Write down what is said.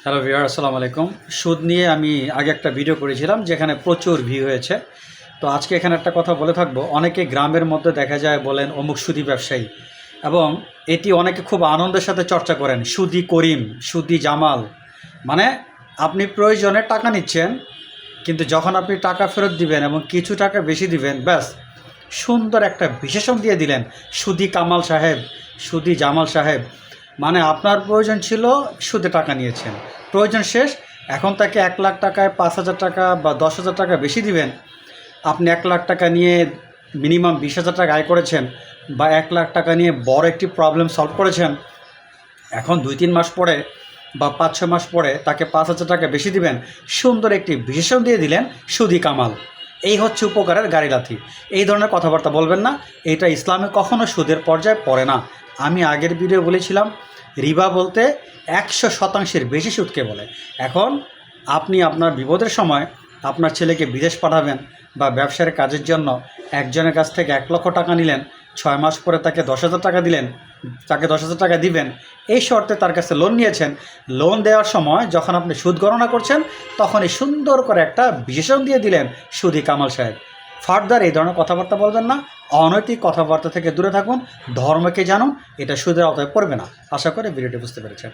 Hello viewer, আসসালামু আলাইকুম। সুদ নিয়ে আমি আগে একটা ভিডিও করেছিলাম যেখানে প্রচুর ভিউ হয়েছে। তো আজকে এখানে একটা কথা বলে থাকবো। অনেকে গ্রামের মধ্যে দেখা যায় বলেন অমুক সুদী ব্যবসায়ী, এবং এটি অনেকে খুব আনন্দের সাথে চর্চা করেন, সুদী করিম, সুদী জামাল। মানে আপনি প্রয়োজনে টাকা নিচ্ছেন, কিন্তু যখন আপনি টাকা ফেরত দিবেন এবং কিছু টাকা বেশি দিবেন, ব্যাস সুন্দর একটা বিশেষণ দিয়ে দিলেন, সুদী কামাল সাহেব, সুদী জামাল সাহেব। মানে আপনার প্রয়োজন ছিল, সুদে টাকা নিয়েছেন, প্রয়োজন শেষ, এখন তাকে 1,00,000 টাকায় 5,000 টাকা বা 10,000 টাকা বেশি দিবেন। আপনি 1,00,000 টাকা নিয়ে মিনিমাম 20,000 টাকা আয় করেছেন, বা 1,00,000 টাকা নিয়ে বড় একটি প্রবলেম সলভ করেছেন। এখন 2-3 মাস পরে বা 5-6 মাস পরে তাকে 5,000 টাকা বেশি দিবেন, সুন্দর একটি বিশেষণ দিয়ে দিলেন, সুদী কামাল। এই হচ্ছে উপকারের গাড়ি লাথি। এই ধরনের কথাবার্তা বলবেন না, এটা ইসলামে কখনো সুদের পর্যায়ে পড়ে না। আমি আগের ভিডিও বলেছিলাম, রিবা বলতে 100% বেশি সুদকে বলে। এখন আপনি আপনার বিপদের সময় আপনার ছেলেকে বিদেশ পাঠাবেন বা ব্যবসার কাজের জন্য একজনের কাছ থেকে 1,00,000 টাকা নিলেন, 6 মাস পরে তাকে 10,000 টাকা দিলেন, তাকে 10,000 টাকা দিবেন, এই শর্তে তার কাছে লোন নিয়েছেন। লোন দেওয়ার সময় যখন আপনি সুদ গণনা করছেন, তখনই সুন্দর করে একটা বিশেষণ দিয়ে দিলেন, সুদী কামাল সাহেব। ফার্দার এই ধরনের কথাবার্তা বলবেন না, অনৈতিক কথাবার্তা থেকে দূরে থাকুন, ধর্মকে জানুন, এটা সুদের আওতায় পড়বে না। আশা করি ভিডিওটি বুঝতে পেরেছেন।